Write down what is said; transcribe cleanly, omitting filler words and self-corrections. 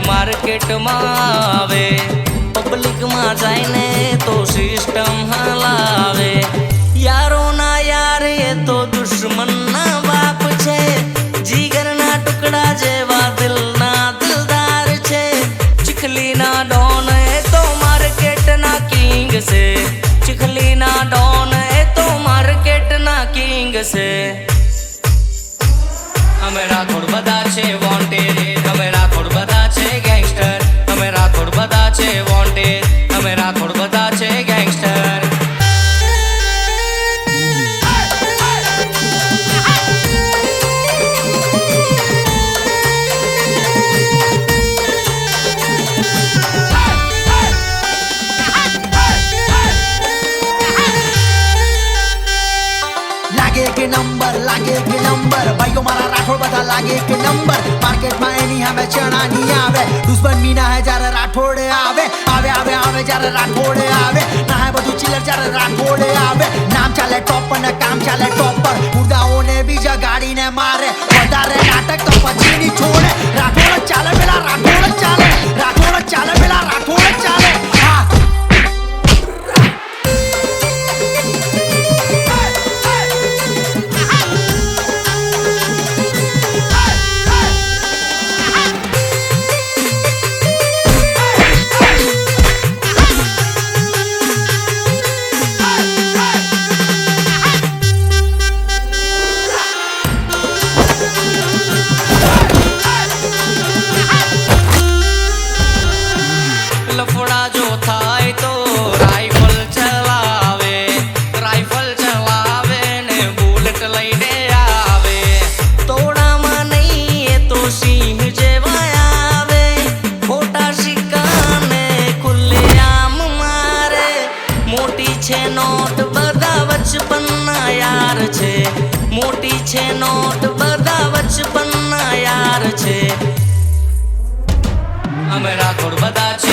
market में आवे public में जाइने तो सिस्टम हलावे यारो ना यार ये तो दुश्मन ना बाप छे जीगर ना टुकड़ा जेवा दिल ना दिलदार छे चिखली ना डॉन है तो मार्केट ना किंग से चिखली ना डॉन है तो मार्केट ना किंग से अमेरा थोड़ बदा छे वॉन्टेड अमेरा थोड़ बदा छे गैंगस्टर अमेरा थोड़ बदा छे वॉन्टेड अमेरा थोड़ बदा छे गैंगस्टर लागे के नंबर भाइयों मारा राठौड़ बता लागे के नंबर मार्केट में एनी हमें चढ़ा नहीं आवे दुश्मन मीना है जारे राठौड़ आवे आवे आवे आवे जारे राठौड़ आवे ना है बधु चिल्लर जारे राठौड़ आवे नाम चाले टॉप पर काम चाले टॉप पर मुर्दाओं ने भी जगाड़ी ने मारे वधारे नाटक तो पची नहीं छोड़े राठौड़ चाले बेला राठौड़ चाले राठौड़ चाले बेला राठौड़ चाले हाँ लफड़ा जो थाय तो राइफल चलावे ने बुलेट लईने आवे तोड़ा में नहीं ये तो सिंह जेवा आवे खोटा सिक्का ने खुले आम मारे मोटी छे नोट बदा बचपन ना यार छे मोटी छे नोट बदा बचपन ना यार छे अमेरा थोड़ बदा छे